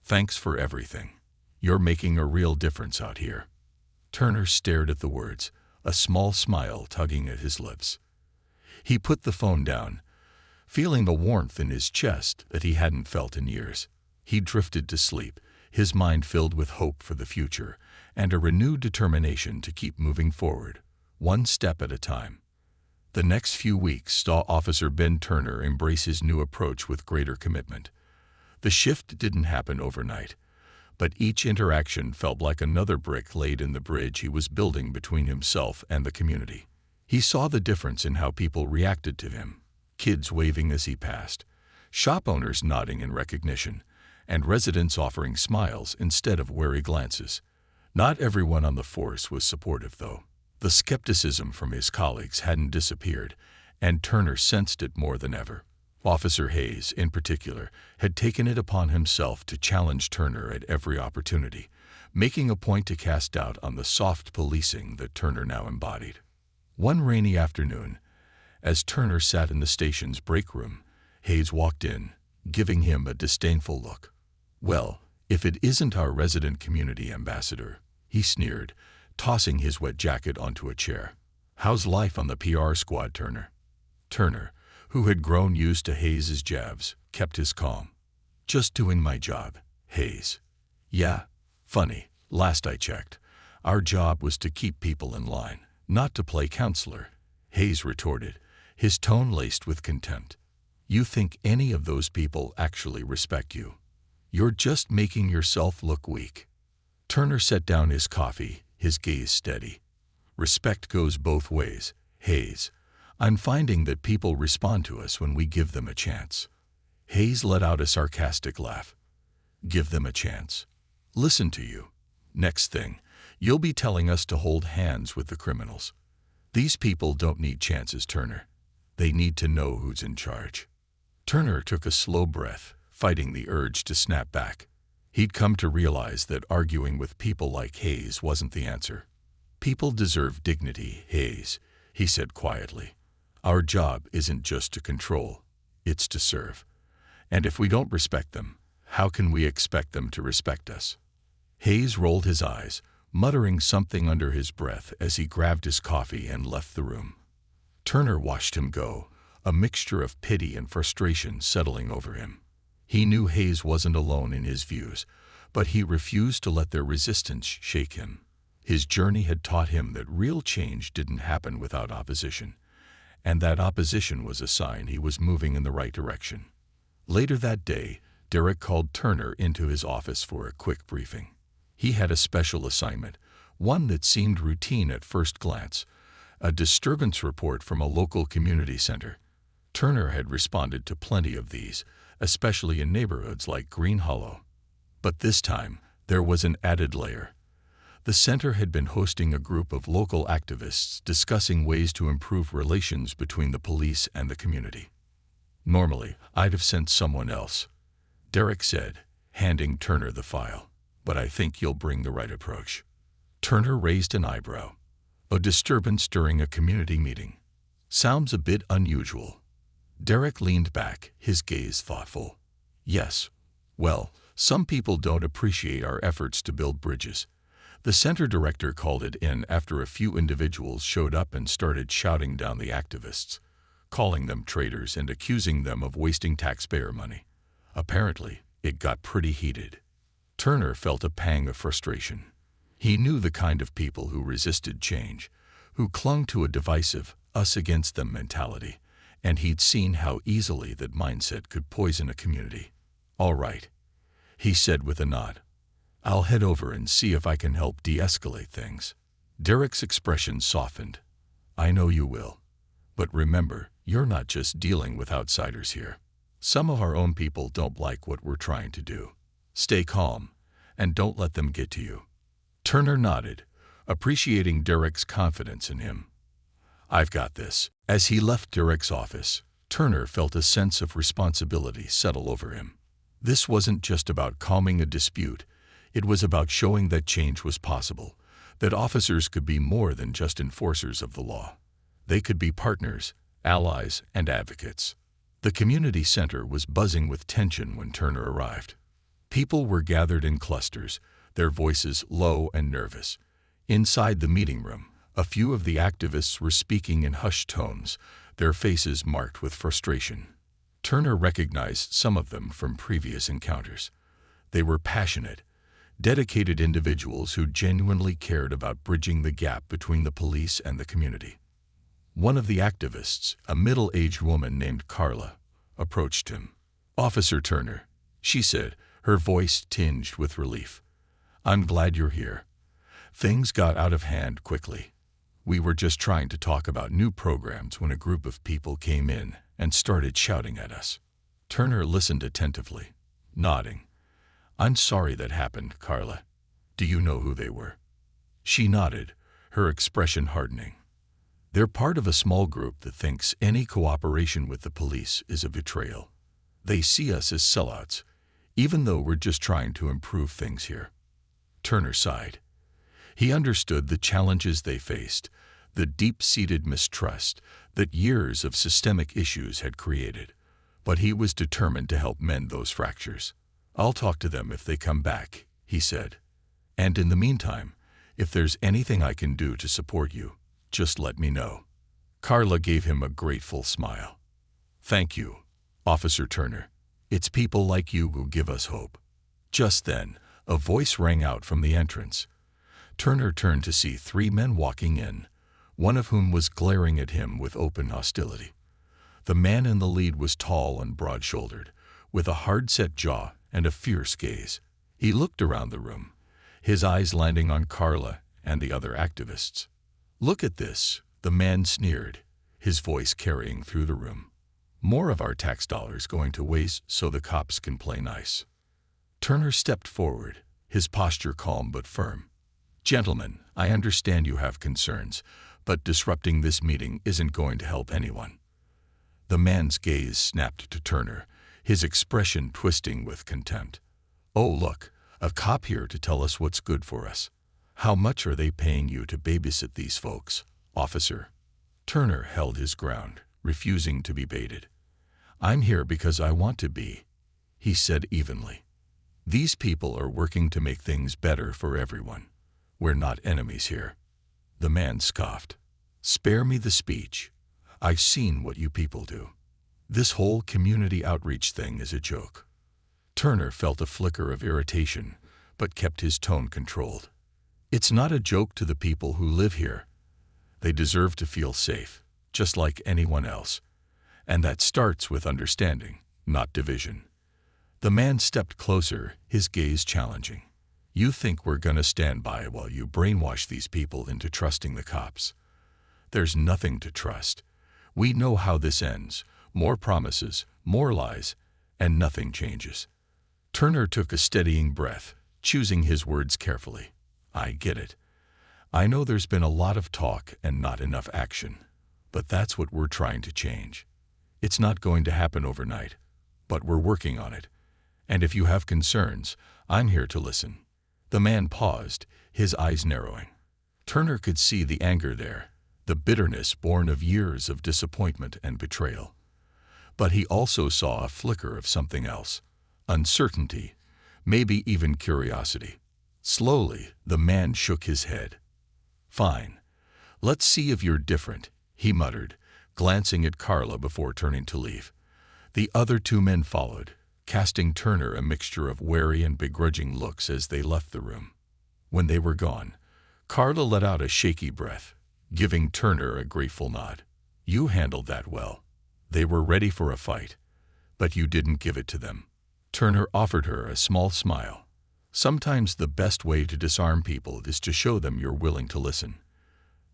"Thanks for everything. You're making a real difference out here." Turner stared at the words, a small smile tugging at his lips. He put the phone down, feeling the warmth in his chest that he hadn't felt in years. He drifted to sleep, his mind filled with hope for the future and a renewed determination to keep moving forward, one step at a time. The next few weeks saw Officer Ben Turner embrace his new approach with greater commitment. The shift didn't happen overnight, but each interaction felt like another brick laid in the bridge he was building between himself and the community. He saw the difference in how people reacted to him, kids waving as he passed, shop owners nodding in recognition, and residents offering smiles instead of wary glances. Not everyone on the force was supportive, though. The skepticism from his colleagues hadn't disappeared, and Turner sensed it more than ever. Officer Hayes, in particular, had taken it upon himself to challenge Turner at every opportunity, making a point to cast doubt on the soft policing that Turner now embodied. One rainy afternoon, as Turner sat in the station's break room, Hayes walked in, giving him a disdainful look. "Well, if it isn't our resident community ambassador," he sneered, tossing his wet jacket onto a chair. "How's life on the PR squad, Turner?" Turner, who had grown used to Hayes's jabs, kept his calm. "Just doing my job, Hayes." "Yeah? Funny. Last I checked, our job was to keep people in line, not to play counselor," Hayes retorted, his tone laced with contempt. "You think any of those people actually respect you? You're just making yourself look weak." Turner set down his coffee, his gaze steady. "Respect goes both ways, Hayes. I'm finding that people respond to us when we give them a chance." Hayes let out a sarcastic laugh. "Give them a chance? Listen to you. Next thing, you'll be telling us to hold hands with the criminals. These people don't need chances, Turner. They need to know who's in charge." Turner took a slow breath, fighting the urge to snap back. He'd come to realize that arguing with people like Hayes wasn't the answer. "People deserve dignity, Hayes," he said quietly. Our job isn't just to control, it's to serve. And if we don't respect them, how can we expect them to respect us? Hayes rolled his eyes, muttering something under his breath as he grabbed his coffee and left the room. Turner watched him go, a mixture of pity and frustration settling over him. He knew Hayes wasn't alone in his views, but he refused to let their resistance shake him. His journey had taught him that real change didn't happen without opposition, and that opposition was a sign he was moving in the right direction. Later that day, Derek called Turner into his office for a quick briefing. He had a special assignment, one that seemed routine at first glance, a disturbance report from a local community center. Turner had responded to plenty of these, especially in neighborhoods like Green Hollow. But this time, there was an added layer. The center had been hosting a group of local activists discussing ways to improve relations between the police and the community. Normally, I'd have sent someone else, Derek said, handing Turner the file. But I think you'll bring the right approach. Turner raised an eyebrow. A disturbance during a community meeting. Sounds a bit unusual. Derek leaned back, his gaze thoughtful. Yes. Well, some people don't appreciate our efforts to build bridges. The center director called it in after a few individuals showed up and started shouting down the activists, calling them traitors and accusing them of wasting taxpayer money. Apparently, it got pretty heated. Turner felt a pang of frustration. He knew the kind of people who resisted change, who clung to a divisive, us-against-them mentality, and he'd seen how easily that mindset could poison a community. All right, he said with a nod. I'll head over and see if I can help de-escalate things. Derek's expression softened. I know you will. But remember, you're not just dealing with outsiders here. Some of our own people don't like what we're trying to do. Stay calm, and don't let them get to you. Turner nodded, appreciating Derek's confidence in him. I've got this. As he left Derek's office, Turner felt a sense of responsibility settle over him. This wasn't just about calming a dispute. It was about showing that change was possible, that officers could be more than just enforcers of the law. They could be partners, allies, and advocates. The community center was buzzing with tension when Turner arrived. People were gathered in clusters, their voices low and nervous. Inside the meeting room, a few of the activists were speaking in hushed tones, their faces marked with frustration. Turner recognized some of them from previous encounters. They were passionate, dedicated individuals who genuinely cared about bridging the gap between the police and the community. One of the activists, a middle-aged woman named Carla, approached him. Officer Turner, she said, her voice tinged with relief. I'm glad you're here. Things got out of hand quickly. We were just trying to talk about new programs when a group of people came in and started shouting at us. Turner listened attentively, nodding. I'm sorry that happened, Carla. Do you know who they were? She nodded, her expression hardening. They're part of a small group that thinks any cooperation with the police is a betrayal. They see us as sellouts, even though we're just trying to improve things here. Turner sighed. He understood the challenges they faced, the deep-seated mistrust that years of systemic issues had created. But he was determined to help mend those fractures. I'll talk to them if they come back, he said. And in the meantime, if there's anything I can do to support you, just let me know. Carla gave him a grateful smile. Thank you, Officer Turner. It's people like you who give us hope. Just then, a voice rang out from the entrance. Turner turned to see three men walking in, one of whom was glaring at him with open hostility. The man in the lead was tall and broad-shouldered, with a hard-set jaw and a fierce gaze. He looked around the room, his eyes landing on Carla and the other activists. Look at this, the man sneered, his voice carrying through the room. More of our tax dollars going to waste so the cops can play nice. Turner stepped forward, his posture calm but firm. Gentlemen, I understand you have concerns, but disrupting this meeting isn't going to help anyone. The man's gaze snapped to Turner, his expression twisting with contempt. Oh, look, a cop here to tell us what's good for us. How much are they paying you to babysit these folks, officer? Turner held his ground, refusing to be baited. "I'm here because I want to be," he said evenly. "These people are working to make things better for everyone. We're not enemies here." The man scoffed. "Spare me the speech. I've seen what you people do. This whole community outreach thing is a joke." Turner felt a flicker of irritation, but kept his tone controlled. "It's not a joke to the people who live here. They deserve to feel safe, just like anyone else. And that starts with understanding, not division." The man stepped closer, his gaze challenging. "You think we're gonna stand by while you brainwash these people into trusting the cops? There's nothing to trust. We know how this ends. More promises, more lies, and nothing changes." Turner took a steadying breath, choosing his words carefully. "I get it. I know there's been a lot of talk and not enough action, but that's what we're trying to change. It's not going to happen overnight, but we're working on it. And if you have concerns, I'm here to listen." The man paused, his eyes narrowing. Turner could see the anger there, the bitterness born of years of disappointment and betrayal. But he also saw a flicker of something else, uncertainty, maybe even curiosity. Slowly, the man shook his head. "Fine. Let's see if you're different," he muttered, glancing at Carla before turning to leave. The other two men followed, casting Turner a mixture of wary and begrudging looks as they left the room. When they were gone, Carla let out a shaky breath, giving Turner a grateful nod. "You handled that well. They were ready for a fight, but you didn't give it to them." Turner offered her a small smile. "Sometimes the best way to disarm people is to show them you're willing to listen.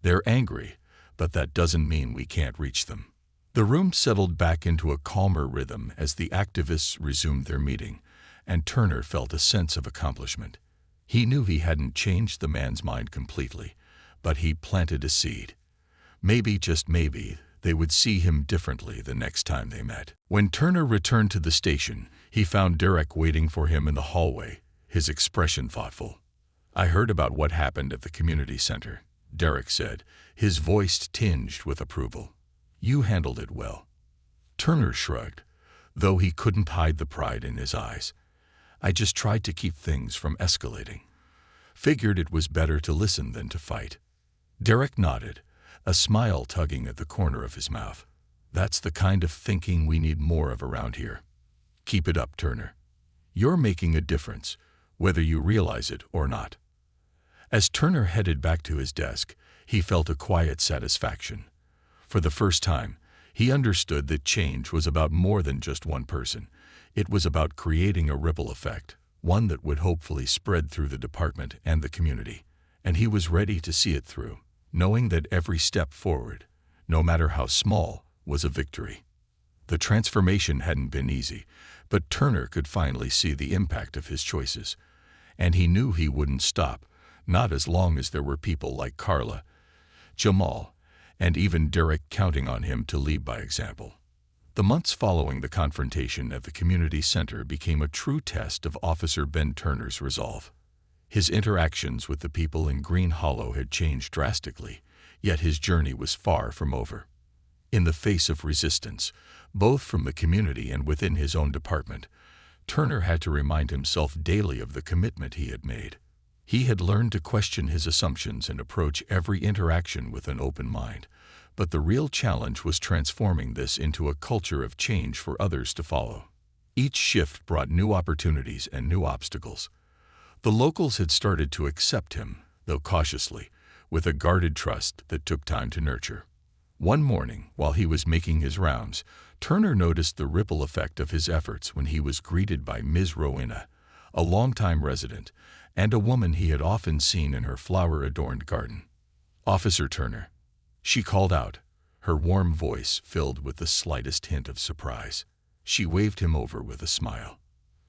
They're angry, but that doesn't mean we can't reach them." The room settled back into a calmer rhythm as the activists resumed their meeting, and Turner felt a sense of accomplishment. He knew he hadn't changed the man's mind completely, but he planted a seed. Maybe, just maybe, they would see him differently the next time they met. When Turner returned to the station, he found Derek waiting for him in the hallway, his expression thoughtful. "I heard about what happened at the community center," Derek said, his voice tinged with approval. "You handled it well." Turner shrugged, though he couldn't hide the pride in his eyes. "I just tried to keep things from escalating. Figured it was better to listen than to fight." Derek nodded, a smile tugging at the corner of his mouth. "That's the kind of thinking we need more of around here. Keep it up, Turner. You're making a difference, whether you realize it or not." As Turner headed back to his desk, he felt a quiet satisfaction. For the first time, he understood that change was about more than just one person. It was about creating a ripple effect, one that would hopefully spread through the department and the community. And he was ready to see it through, knowing that every step forward, no matter how small, was a victory. The transformation hadn't been easy, but Turner could finally see the impact of his choices. And he knew he wouldn't stop, not as long as there were people like Carla, Jamal, and even Derek counting on him to lead by example. The months following the confrontation at the community center became a true test of Officer Ben Turner's resolve. His interactions with the people in Green Hollow had changed drastically, yet his journey was far from over. In the face of resistance, both from the community and within his own department, Turner had to remind himself daily of the commitment he had made. He had learned to question his assumptions and approach every interaction with an open mind, but the real challenge was transforming this into a culture of change for others to follow. Each shift brought new opportunities and new obstacles. The locals had started to accept him, though cautiously, with a guarded trust that took time to nurture. One morning, while he was making his rounds, Turner noticed the ripple effect of his efforts when he was greeted by Ms. Rowena, a longtime resident, and a woman he had often seen in her flower-adorned garden. "Officer Turner," she called out, her warm voice filled with the slightest hint of surprise. She waved him over with a smile.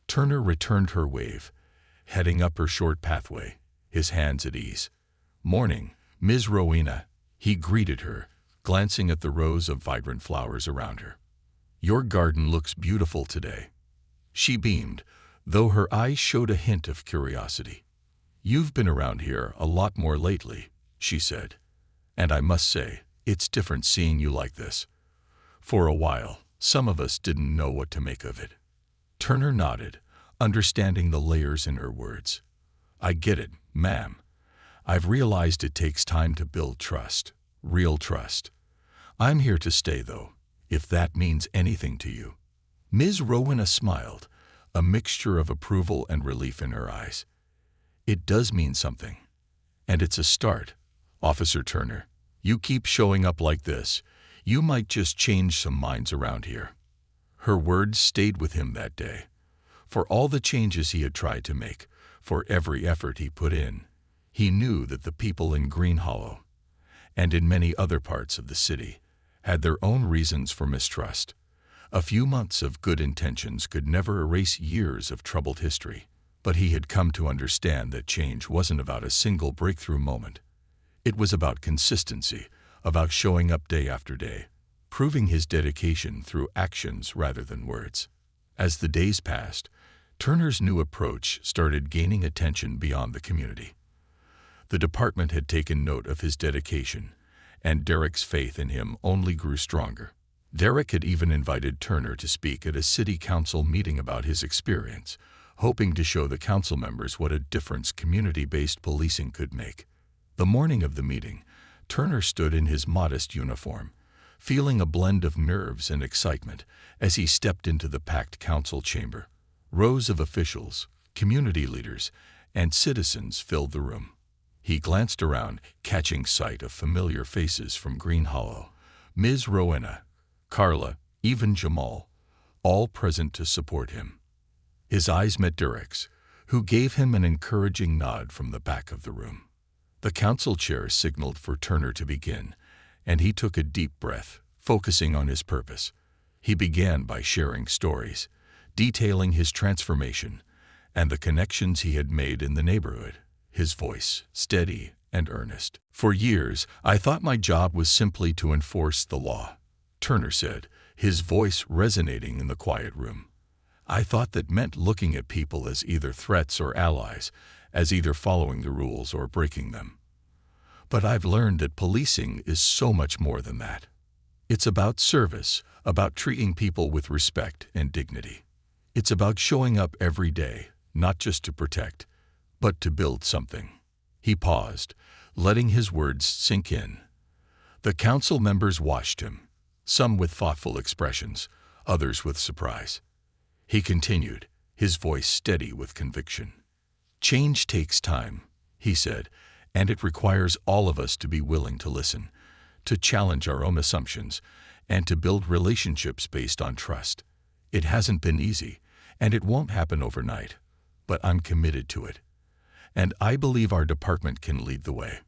Turner returned her wave, heading up her short pathway, his hands at ease. "Morning, Ms. Rowena," he greeted her, glancing at the rows of vibrant flowers around her. "Your garden looks beautiful today." She beamed, though her eyes showed a hint of curiosity. "You've been around here a lot more lately," she said. "And I must say, It's different seeing you like this. For a while, some of us didn't know what to make of it. Turner nodded, understanding the layers in her words. I get it, ma'am. I've realized it takes time to build trust, real trust. I'm here to stay, though, if that means anything to you. Ms. Rowena smiled, a mixture of approval and relief in her eyes. It does mean something. And it's a start, Officer Turner. You keep showing up like this, you might just change some minds around here. Her words stayed with him that day. For all the changes he had tried to make, for every effort he put in, he knew that the people in Green Hollow, and in many other parts of the city, had their own reasons for mistrust. A few months of good intentions could never erase years of troubled history, but he had come to understand that change wasn't about a single breakthrough moment. It was about consistency, about showing up day after day, proving his dedication through actions rather than words. As the days passed, Turner's new approach started gaining attention beyond the community. The department had taken note of his dedication, and Derek's faith in him only grew stronger. Derek had even invited Turner to speak at a city council meeting about his experience, hoping to show the council members what a difference community-based policing could make. The morning of the meeting, Turner stood in his modest uniform, feeling a blend of nerves and excitement as he stepped into the packed council chamber. Rows of officials, community leaders, and citizens filled the room. He glanced around, catching sight of familiar faces from Green Hollow. Ms. Rowena, Carla, even Jamal, all present to support him. His eyes met Derek's, who gave him an encouraging nod from the back of the room. The council chair signaled for Turner to begin, and he took a deep breath, focusing on his purpose. He began by sharing stories, detailing his transformation and the connections he had made in the neighborhood, his voice steady and earnest. For years, I thought my job was simply to enforce the law, Turner said, his voice resonating in the quiet room. I thought that meant looking at people as either threats or allies, as either following the rules or breaking them. But I've learned that policing is so much more than that. It's about service, about treating people with respect and dignity. It's about showing up every day, not just to protect, but to build something. He paused, letting his words sink in. The council members watched him, some with thoughtful expressions, others with surprise. He continued, his voice steady with conviction. Change takes time, he said, and it requires all of us to be willing to listen, to challenge our own assumptions, and to build relationships based on trust. It hasn't been easy, and it won't happen overnight, but I'm committed to it. And I believe our department can lead the way.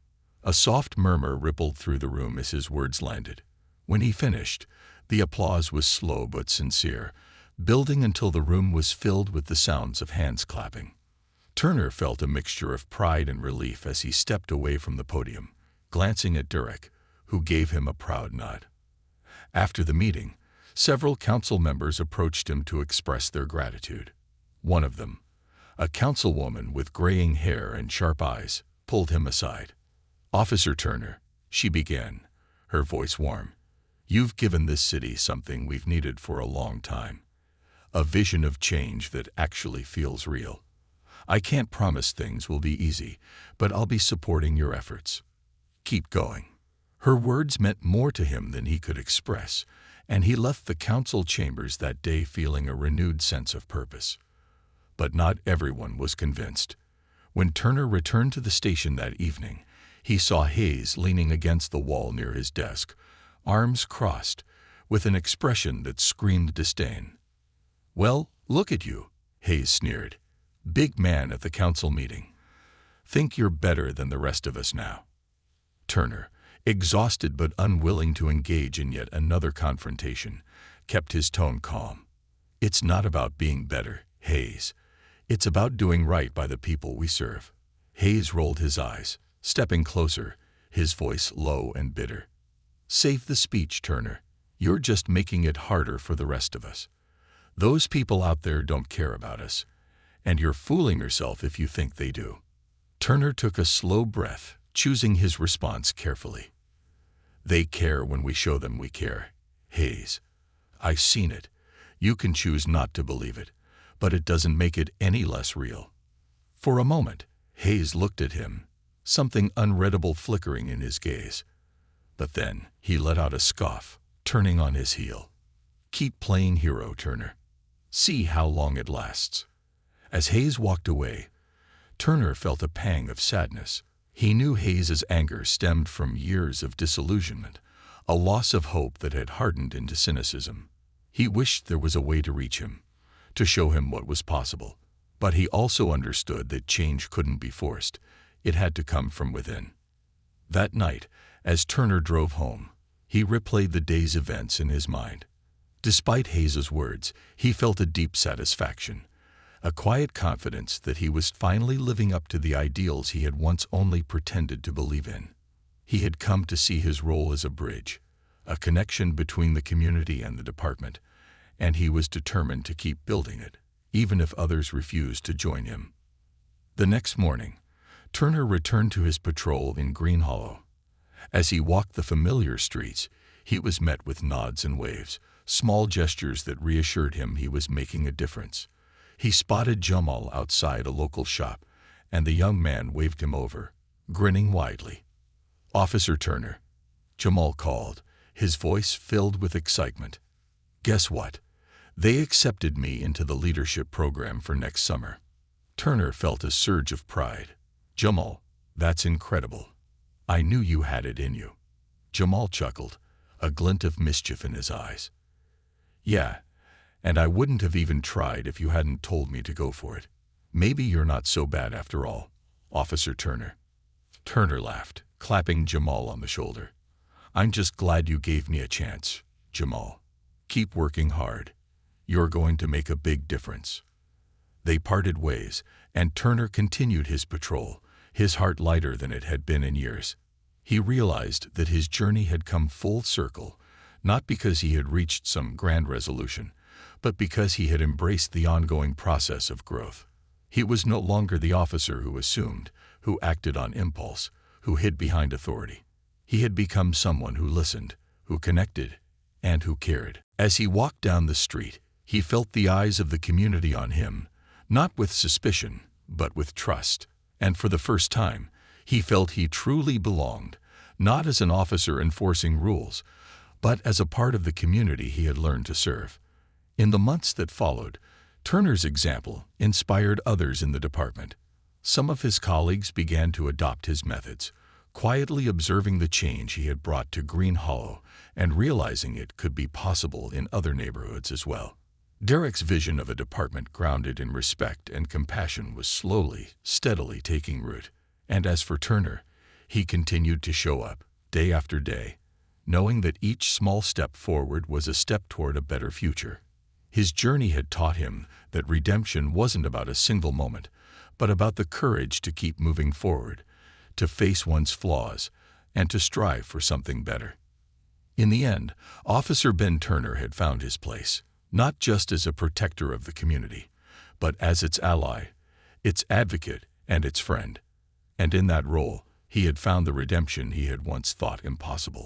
A soft murmur rippled through the room as his words landed. When he finished, the applause was slow but sincere, building until the room was filled with the sounds of hands clapping. Turner felt a mixture of pride and relief as he stepped away from the podium, glancing at Derek, who gave him a proud nod. After the meeting, several council members approached him to express their gratitude. One of them, a councilwoman with graying hair and sharp eyes, pulled him aside. Officer Turner, she began, her voice warm, you've given this city something we've needed for a long time. A vision of change that actually feels real. I can't promise things will be easy, but I'll be supporting your efforts. Keep going. Her words meant more to him than he could express, and he left the council chambers that day feeling a renewed sense of purpose. But not everyone was convinced. When Turner returned to the station that evening, he saw Hayes leaning against the wall near his desk, arms crossed, with an expression that screamed disdain. Well, look at you, Hayes sneered. Big man at the council meeting. Think you're better than the rest of us now. Turner, exhausted but unwilling to engage in yet another confrontation, kept his tone calm. It's not about being better, Hayes. It's about doing right by the people we serve. Hayes rolled his eyes, stepping closer, his voice low and bitter. Save the speech, Turner. You're just making it harder for the rest of us. Those people out there don't care about us, and you're fooling yourself if you think they do. Turner took a slow breath, choosing his response carefully. They care when we show them we care. Hayes. I've seen it. You can choose not to believe it, but it doesn't make it any less real. For a moment, Hayes looked at him, something unreadable flickering in his gaze. But then he let out a scoff, turning on his heel. Keep playing hero, Turner. See how long it lasts. As Hayes walked away, Turner felt a pang of sadness. He knew Hayes's anger stemmed from years of disillusionment, a loss of hope that had hardened into cynicism. He wished there was a way to reach him, to show him what was possible. But he also understood that change couldn't be forced. It had to come from within. That night, as Turner drove home, he replayed the day's events in his mind. Despite Hayes's words, he felt a deep satisfaction, a quiet confidence that he was finally living up to the ideals he had once only pretended to believe in. He had come to see his role as a bridge, a connection between the community and the department, and he was determined to keep building it, even if others refused to join him. The next morning, Turner returned to his patrol in Green Hollow. As he walked the familiar streets, he was met with nods and waves, small gestures that reassured him he was making a difference. He spotted Jamal outside a local shop, and the young man waved him over, grinning widely. "Officer Turner," Jamal called, his voice filled with excitement. "Guess what? They accepted me into the leadership program for next summer." Turner felt a surge of pride. "Jamal, that's incredible. I knew you had it in you." Jamal chuckled, a glint of mischief in his eyes. "Yeah, and I wouldn't have even tried if you hadn't told me to go for it. Maybe you're not so bad after all, Officer Turner." Turner laughed, clapping Jamal on the shoulder. "I'm just glad you gave me a chance, Jamal. Keep working hard. You're going to make a big difference." They parted ways, and Turner continued his patrol, his heart lighter than it had been in years. He realized that his journey had come full circle, not because he had reached some grand resolution, but because he had embraced the ongoing process of growth. He was no longer the officer who assumed, who acted on impulse, who hid behind authority. He had become someone who listened, who connected, and who cared. As he walked down the street, he felt the eyes of the community on him, not with suspicion, but with trust. And for the first time, he felt he truly belonged, not as an officer enforcing rules, but as a part of the community he had learned to serve. In the months that followed, Turner's example inspired others in the department. Some of his colleagues began to adopt his methods, quietly observing the change he had brought to Green Hollow and realizing it could be possible in other neighborhoods as well. Derek's vision of a department grounded in respect and compassion was slowly, steadily taking root. And as for Turner, he continued to show up, day after day, knowing that each small step forward was a step toward a better future. His journey had taught him that redemption wasn't about a single moment, but about the courage to keep moving forward, to face one's flaws, and to strive for something better. In the end, Officer Ben Turner had found his place, not just as a protector of the community, but as its ally, its advocate, and its friend. And in that role, he had found the redemption he had once thought impossible.